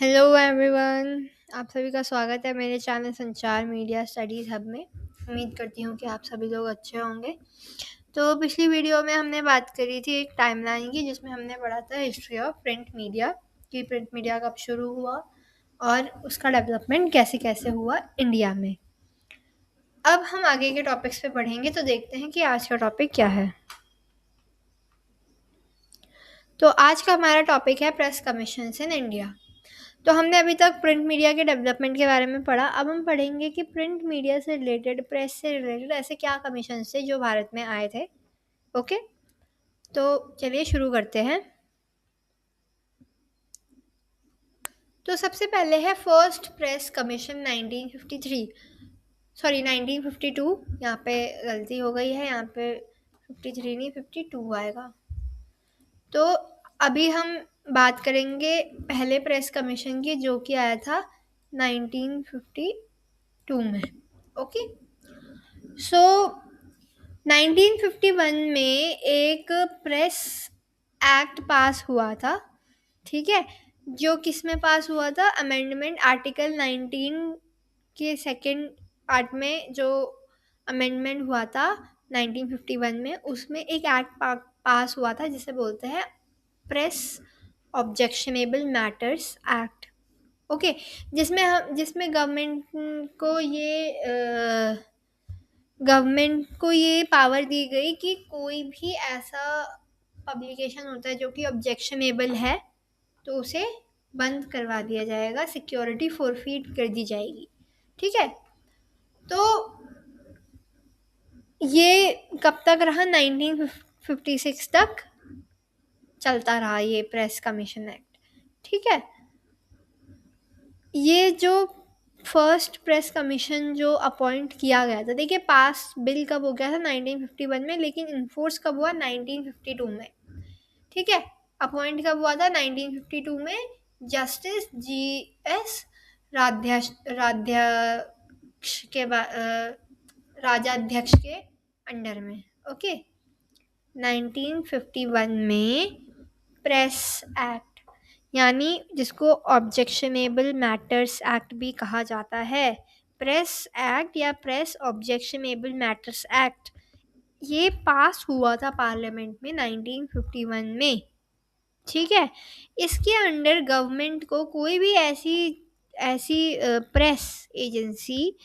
Hello everyone. आप सभी का स्वागत है मेरे चैनल संचार मीडिया स्टडीज़ हब में। उम्मीद करती हूँ कि आप सभी लोग अच्छे होंगे। तो पिछली वीडियो में हमने बात करी थी एक टाइमलाइन की, जिसमें हमने पढ़ा था हिस्ट्री ऑफ प्रिंट मीडिया कि प्रिंट मीडिया कब शुरू हुआ और उसका डेवलपमेंट कैसे कैसे हुआ इंडिया में। अब हम आगे के टॉपिक्स पे बढ़ेंगे, तो देखते हैं कि आज का टॉपिक क्या है। तो आज का हमारा टॉपिक है प्रेस कमीशन इन इंडिया। तो हमने अभी तक प्रिंट मीडिया के डेवलपमेंट के बारे में पढ़ा। अब हम पढ़ेंगे कि प्रिंट मीडिया से रिलेटेड, प्रेस से रिलेटेड ऐसे क्या कमीशन थे जो भारत में आए थे। ओके, तो चलिए शुरू करते हैं। तो सबसे पहले है फर्स्ट प्रेस कमीशन 1953, सॉरी 1952। यहाँ पे गलती हो गई है, यहाँ पे 53 नहीं 52 आएगा। तो अभी हम बात करेंगे पहले प्रेस कमीशन की, जो कि आया था 1952 में। ओके, सो 1951 में एक प्रेस एक्ट पास हुआ था। ठीक है, जो किस में पास हुआ था? अमेंडमेंट आर्टिकल 19 के सेकेंड पार्ट में जो अमेंडमेंट हुआ था 1951 में, उसमें एक एक्ट पास हुआ था जिसे बोलते हैं press objectionable matters act. Okay, जिसमें गवर्नमेंट को ये पावर दी गई कि कोई भी ऐसा पब्लिकेशन होता है जो कि ऑब्जेक्शनेबल है, तो उसे बंद करवा दिया जाएगा, सिक्योरिटी फोरफीट कर दी जाएगी। ठीक है, तो ये कब तक रहा? 1956 तक चलता रहा ये प्रेस कमीशन एक्ट। ठीक है, ये जो फर्स्ट प्रेस कमीशन जो अपॉइंट किया गया था, देखिए पास बिल कब हो गया था? 1951 में, लेकिन इन्फोर्स कब हुआ? 1952 में। ठीक है, अपॉइंट कब हुआ था? 1952 में, जस्टिस GS राजाध्यक्ष के अंडर में। ओके, 1951 में प्रेस एक्ट, यानी जिसको ऑब्जेक्शनेबल मैटर्स एक्ट भी कहा जाता है, प्रेस एक्ट या प्रेस ऑब्जेक्शनेबल मैटर्स एक्ट, ये पास हुआ था पार्लियामेंट में 1951 में। ठीक है, इसके अंडर गवर्नमेंट को कोई भी ऐसी ऐसी प्रेस एजेंसी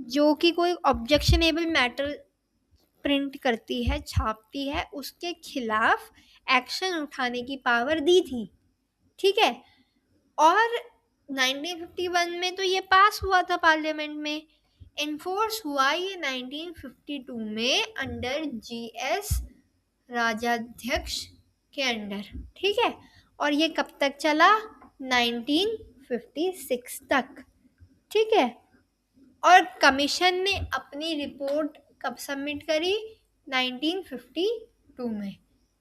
जो कि कोई ऑब्जेक्शनेबल मैटर प्रिंट करती है, छापती है, उसके खिलाफ एक्शन उठाने की पावर दी थी। ठीक है, और 1951 में तो ये पास हुआ था पार्लियामेंट में, इन्फोर्स हुआ ये 1952 में अंडर GS राजाध्यक्ष के अंडर। ठीक है, और ये कब तक चला? 1956 तक। ठीक है, और कमीशन ने अपनी रिपोर्ट कब सबमिट करी? 1952 में।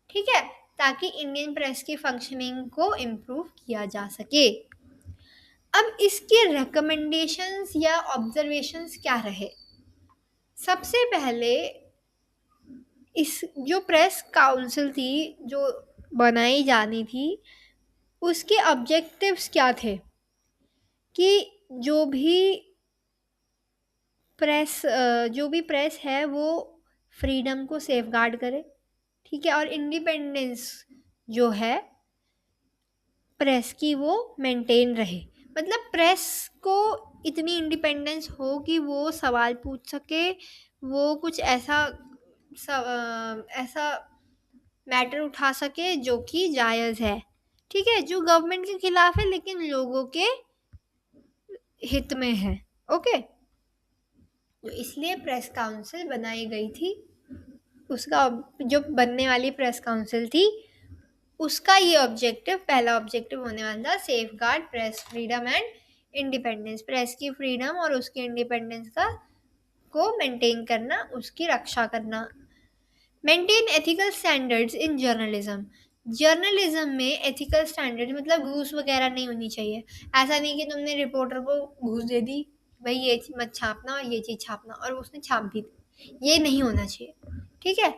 ठीक है, ताकि इंडियन प्रेस की फंक्शनिंग को इम्प्रूव किया जा सके। अब इसके रिकमेंडेशंस या ऑब्जर्वेशंस क्या रहे? सबसे पहले, इस जो प्रेस काउंसिल थी जो बनाई जानी थी, उसके ऑब्जेक्टिव्स क्या थे? कि जो भी प्रेस है वो फ्रीडम को सेफगार्ड करे। ठीक है, और इंडिपेंडेंस जो है प्रेस की वो मेंटेन रहे। मतलब प्रेस को इतनी इंडिपेंडेंस हो कि वो सवाल पूछ सके, वो कुछ ऐसा मैटर उठा सके जो कि जायज़ है। ठीक है, जो गवर्नमेंट के खिलाफ है लेकिन लोगों के हित में है। ओके, तो इसलिए प्रेस काउंसिल बनाई गई थी। उसका जो बनने वाली प्रेस काउंसिल थी, उसका ये ऑब्जेक्टिव, पहला ऑब्जेक्टिव होने वाला था safe guard press freedom and independence. Press की फ्रीडम और उसकी इंडिपेंडेंस को मेंटेन करना, उसकी रक्षा करना। Maintain ethical standards in journalism में एथिकल स्टैंडर्ड मतलब घूस वगैरह नहीं होनी चाहिए। ऐसा नहीं कि तुमने रिपोर्टर को घूस दे दी, भाई ये मत छापना और ये चीज़ छापना, और उसने छाप दी, ये नहीं होना चाहिए। ठीक है,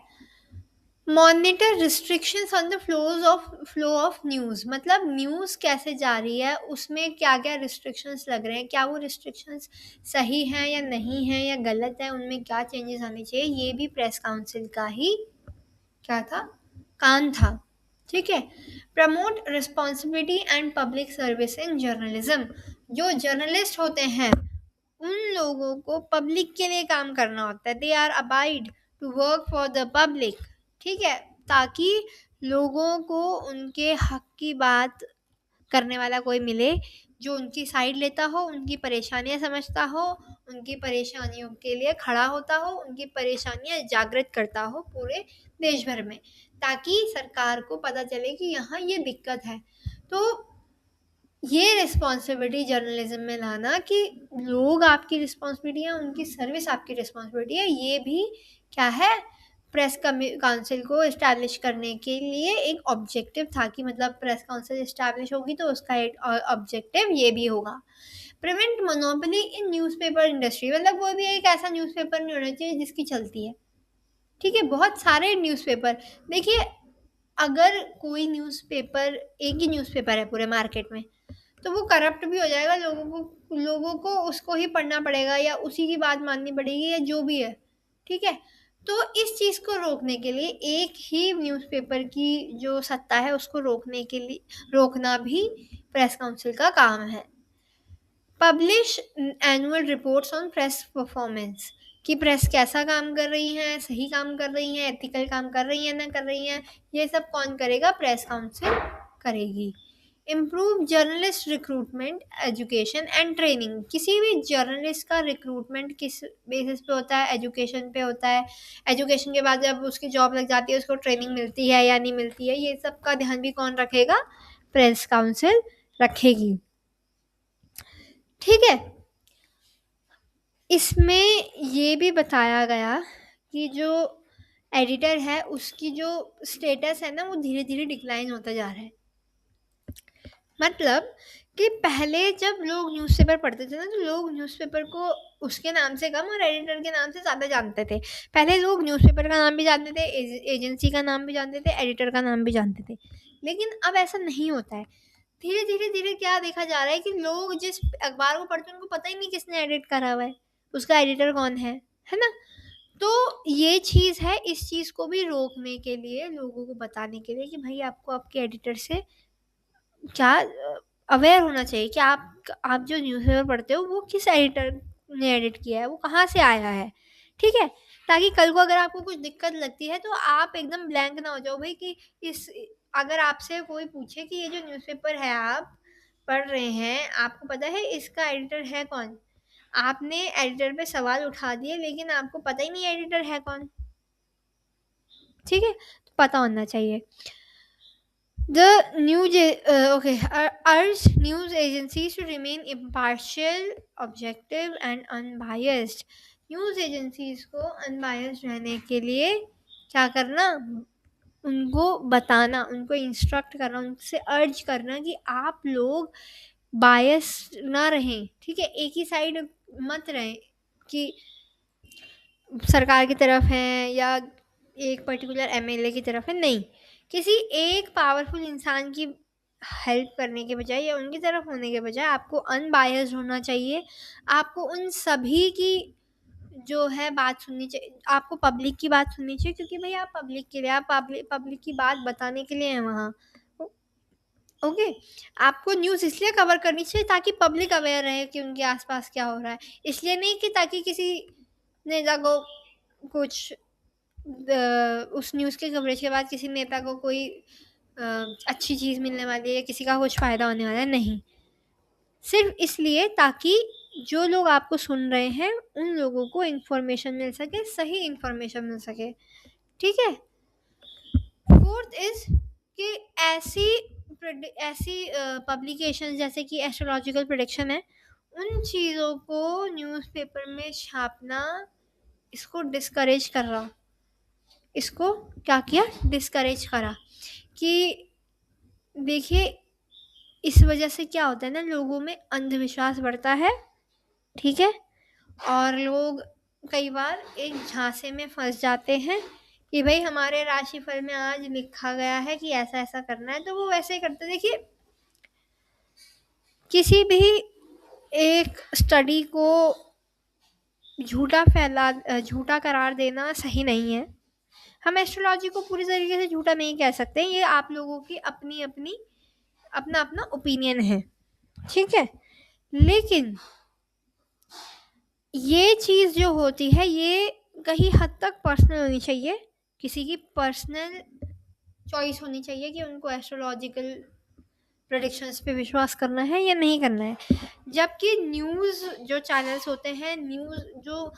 monitor restrictions on the flow of news, मतलब न्यूज़ कैसे जा रही है, उसमें क्या क्या रिस्ट्रिक्शंस लग रहे हैं, क्या वो रिस्ट्रिक्शंस सही हैं या नहीं हैं या गलत है, उनमें क्या चेंजेस आने चाहिए, ये भी प्रेस काउंसिल का ही क्या था, काम था। ठीक है। Promote responsibility and public service in journalism, जो जर्नलिस्ट होते हैं उन लोगों को पब्लिक के लिए काम करना होता है। They are abide to work for the public. ठीक है, ताकि लोगों को उनके हक की बात करने वाला कोई मिले, जो उनकी साइड लेता हो, उनकी परेशानियां समझता हो, उनकी परेशानियों के लिए खड़ा होता हो, उनकी परेशानियां जागृत करता हो पूरे देश भर में, ताकि सरकार को पता चले कि यहाँ ये दिक्कत है। तो ये रिस्पॉन्सिबिलिटी जर्नलिज्म में लाना कि लोग आपकी रिस्पॉन्सिबिलिटी है, उनकी सर्विस आपकी रिस्पॉन्सिबिलिटी है, ये भी क्या है, प्रेस काउंसिल को इस्टेब्लिश करने के लिए एक ऑब्जेक्टिव था कि मतलब प्रेस काउंसिल इस्टेब्लिश होगी तो उसका एक ऑब्जेक्टिव ये भी होगा। प्रिवेंट मोनोपोली इन न्यूज़पेपर इंडस्ट्री, मतलब कोई भी एक ऐसा न्यूज़पेपर नहीं होना चाहिए जिसकी चलती है। ठीक है, बहुत सारे न्यूज़पेपर, देखिए अगर कोई न्यूज़पेपर, एक ही न्यूज़पेपर है पूरे मार्केट में, तो वो करप्ट भी हो जाएगा, लोगों को उसको ही पढ़ना पड़ेगा या उसी की बात माननी पड़ेगी या जो भी है। ठीक है, तो इस चीज़ को रोकने के लिए एक ही न्यूज़पेपर की जो सत्ता है उसको रोकने के लिए रोकना भी प्रेस काउंसिल का काम है। Publish annual reports on press performance, कि प्रेस कैसा काम कर रही है, सही काम कर रही है, एथिकल काम कर रही है ना कर रही है, ये सब कौन करेगा, प्रेस काउंसिल करेगी। Improve journalist recruitment education and training, किसी भी जर्नलिस्ट का रिक्रूटमेंट किस बेसिस पे होता है, एजुकेशन पे होता है। एजुकेशन के बाद जब उसकी जॉब लग जाती है उसको ट्रेनिंग मिलती है या नहीं मिलती है, ये सब का ध्यान भी कौन रखेगा, प्रेस काउंसिल रखेगी। ठीक है, इसमें ये भी बताया गया कि जो एडिटर है उसकी जो स्टेटस है ना वो धीरे धीरे डिक्लाइन होता जा रहा है। मतलब कि पहले जब लोग न्यूज़पेपर पढ़ते थे ना तो लोग न्यूज़पेपर को उसके नाम से कम और एडिटर के नाम से ज़्यादा जानते थे। पहले लोग न्यूज़पेपर का नाम भी जानते थे, एजेंसी का नाम भी जानते थे, एडिटर का नाम भी जानते थे। लेकिन अब ऐसा नहीं होता है। धीरे धीरे धीरे क्या देखा जा रहा है कि लोग जिस अखबार को पढ़ते हैं उनको पता ही नहीं किसने एडिट करा हुआ है, उसका एडिटर कौन है ना। तो ये चीज़ है, इस चीज़ को भी रोकने के लिए, लोगों को बताने के लिए कि भाई आपको आपके एडिटर से क्या अवेयर होना चाहिए कि आप जो न्यूज़पेपर पढ़ते हो वो किस एडिटर ने एडिट किया है, वो कहाँ से आया है। ठीक है, ताकि कल को अगर आपको कुछ दिक्कत लगती है तो आप एकदम ब्लैंक ना हो जाओ भाई कि इस अगर आपसे कोई पूछे कि ये जो न्यूज़पेपर है आप पढ़ रहे हैं, आपको पता है इसका एडिटर है कौन, आपने एडिटर पे सवाल उठा दिए लेकिन आपको पता ही नहीं एडिटर है कौन। ठीक है, तो पता होना चाहिए। The news urge news agencies to remain impartial, objective and unbiased. News agencies को अनबायस्ड रहने के लिए क्या करना, उनको बताना, उनको इंस्ट्रक्ट करना, उनसे अर्ज करना कि आप लोग बायस ना रहें। ठीक है, एक ही साइड मत रहें कि सरकार की तरफ हैं या एक पर्टिकुलर एमएलए की तरफ है, नहीं, किसी एक पावरफुल इंसान की हेल्प करने के बजाय या उनकी तरफ होने के बजाय आपको अनबायस्ड होना चाहिए। आपको उन सभी की जो है बात सुननी चाहिए, आपको पब्लिक की बात सुननी चाहिए, क्योंकि भाई आप पब्लिक के लिए, आप पब्लिक की बात बताने के लिए हैं वहाँ। ओके, आपको न्यूज़ इसलिए कवर करनी चाहिए ताकि पब्लिक अवेयर रहे कि उनके आसपास क्या हो रहा है, इसलिए नहीं कि ताकि किसी नेता को कुछ उस न्यूज़ के कवरेज के बाद किसी नेता को कोई अच्छी चीज़ मिलने वाली है या किसी का कुछ फ़ायदा होने वाला है, नहीं, सिर्फ इसलिए ताकि जो लोग आपको सुन रहे हैं उन लोगों को इन्फॉर्मेशन मिल सके, सही इन्फॉर्मेशन मिल सके। ठीक है, फोर्थ इज कि ऐसी ऐसी पब्लिकेशन जैसे कि एस्ट्रोलॉजिकल प्रेडिक्शन है, उन चीज़ों को न्यूज़पेपर में छापना इसको डिस्करेज कर रहा, इसको क्या किया, डिस्करेज करा कि देखिए इस वजह से क्या होता है ना, लोगों में अंधविश्वास बढ़ता है। ठीक है, और लोग कई बार एक झांसे में फंस जाते हैं कि भाई हमारे राशिफल में आज लिखा गया है कि ऐसा ऐसा करना है, तो वो वैसे ही करते। देखिए, किसी भी एक स्टडी को झूठा करार देना सही नहीं है। हम एस्ट्रोलॉजी को पूरी तरीके से झूठा नहीं कह सकते, ये आप लोगों की अपनी अपनी अपना अपना ओपिनियन है, ठीक है। लेकिन ये चीज़ जो होती है ये कहीं हद तक पर्सनल होनी चाहिए, किसी की पर्सनल चॉइस होनी चाहिए कि उनको एस्ट्रोलॉजिकल प्रेडिक्शंस पे विश्वास करना है या नहीं करना है। जबकि न्यूज़ जो चैनल्स होते हैं, न्यूज़ जो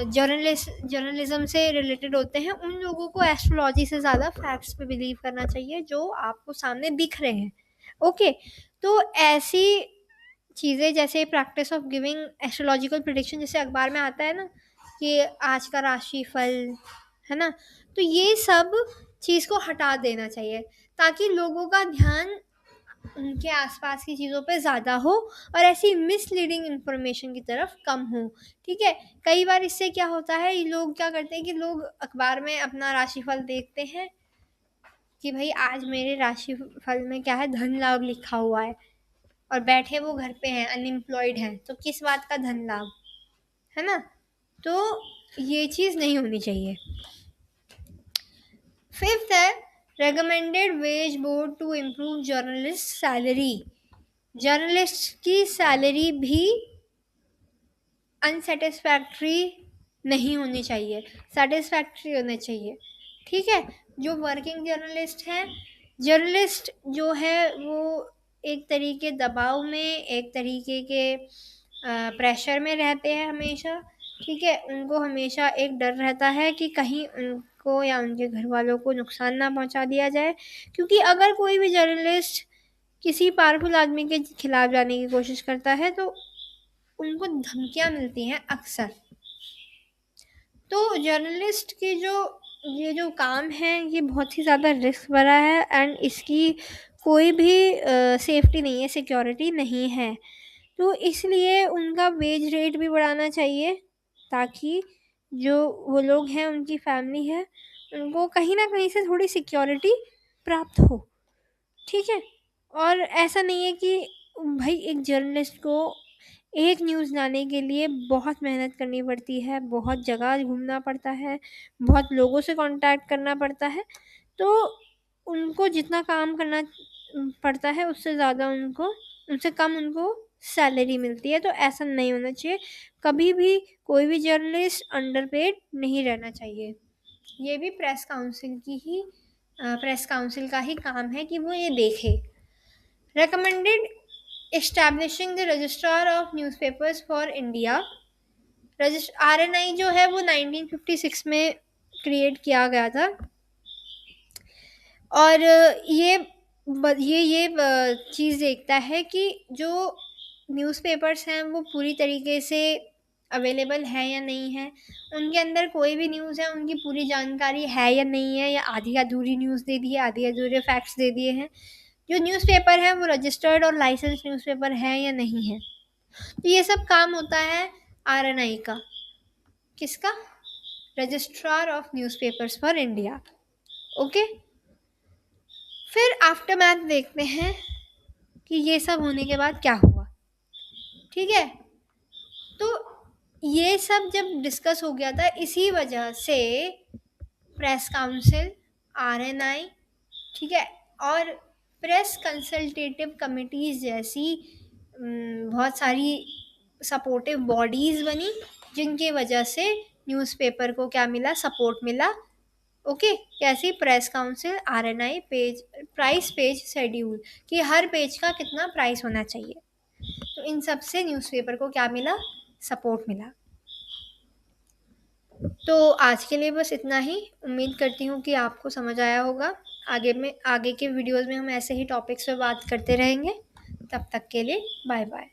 जर्नलिज्म से रिलेटेड होते हैं, उन लोगों को एस्ट्रोलॉजी से ज़्यादा फैक्ट्स पे बिलीव करना चाहिए जो आपको सामने दिख रहे हैं। ओके, तो ऐसी चीज़ें जैसे practice of giving astrological prediction, जैसे अखबार में आता है ना कि आज का राशिफल है ना, तो ये सब चीज़ को हटा देना चाहिए ताकि लोगों का ध्यान उनके आसपास की चीज़ों पे ज़्यादा हो और ऐसी मिसलीडिंग इन्फॉर्मेशन की तरफ कम हो, ठीक है। कई बार इससे क्या होता है, लोग क्या करते हैं कि लोग अखबार में अपना राशिफल देखते हैं कि भाई आज मेरे राशिफल में क्या है, धन लाभ लिखा हुआ है, और बैठे वो घर पे हैं, अनएम्प्लॉयड हैं, तो किस बात का धन लाभ, है ना। तो ये चीज़ नहीं होनी चाहिए। फिफ्थ है recommended wage board to improve journalist salary. Journalist की सैलरी भी अनसेटिस्फैक्ट्री नहीं होनी चाहिए, सेटिस्फैक्ट्री होनी चाहिए, ठीक है। जो वर्किंग जर्नलिस्ट हैं, जर्नलिस्ट जो है वो एक तरीके दबाव में, एक तरीके के प्रेशर में रहते हैं हमेशा, ठीक है। उनको हमेशा एक डर रहता है कि कहीं उनको या उनके घर वालों को नुकसान ना पहुंचा दिया जाए, क्योंकि अगर कोई भी जर्नलिस्ट किसी पावरफुल आदमी के खिलाफ जाने की कोशिश करता है तो उनको धमकियाँ मिलती हैं अक्सर। तो जर्नलिस्ट की ये जो काम है ये बहुत ही ज़्यादा रिस्क भरा है एंड इसकी कोई भी सेफ्टी नहीं है, सिक्योरिटी नहीं है। तो इसलिए उनका वेज रेट भी बढ़ाना चाहिए ताकि जो वो लोग हैं, उनकी फैमिली है, उनको कहीं ना कहीं से थोड़ी सिक्योरिटी प्राप्त हो, ठीक है। और ऐसा नहीं है कि भाई एक जर्नलिस्ट को एक न्यूज़ लाने के लिए बहुत मेहनत करनी पड़ती है, बहुत जगह घूमना पड़ता है, बहुत लोगों से कांटेक्ट करना पड़ता है, तो उनको जितना काम करना पड़ता है उससे ज़्यादा उनसे कम उनको सैलरी मिलती है। तो ऐसा नहीं होना चाहिए, कभी भी कोई भी जर्नलिस्ट अंडरपेड नहीं रहना चाहिए। ये भी प्रेस काउंसिल का ही काम है कि वो ये देखे। recommended establishing the registrar of newspapers for India। RNI जो है वो 1956 में क्रिएट किया गया था, और ये चीज़ देखता है कि जो न्यूज़पेपर्स हैं वो पूरी तरीके से अवेलेबल है या नहीं है, उनके अंदर कोई भी न्यूज़ है उनकी पूरी जानकारी है या नहीं है, या आधी अधूरी न्यूज़ दे दी है, आधी अधूरे फैक्ट्स दे दिए हैं, जो न्यूज़पेपर है वो रजिस्टर्ड और लाइसेंस न्यूज़पेपर है या नहीं है। तो ये सब काम होता है RNI का। किसका? Registrar of newspapers for India. Okay, फिर आफ्टर मैथ देखते हैं कि ये सब होने के बाद क्या हुआ, ठीक है। तो ये सब जब डिस्कस हो गया था, इसी वजह से प्रेस काउंसिल, RNI, ठीक है, और प्रेस कंसल्टेटिव कमिटीज़ जैसी बहुत सारी सपोर्टिव बॉडीज़ बनी, जिनकी वजह से न्यूज़पेपर को क्या मिला, सपोर्ट मिला। ओके, कैसी? Press council, RNI, price page schedule कि हर पेज का कितना प्राइस होना चाहिए, तो इन सब से न्यूज़पेपर को क्या मिला, सपोर्ट मिला। तो आज के लिए बस इतना ही। उम्मीद करती हूँ कि आपको समझ आया होगा। आगे के वीडियोज़ में हम ऐसे ही टॉपिक्स पे बात करते रहेंगे। तब तक के लिए बाय बाय।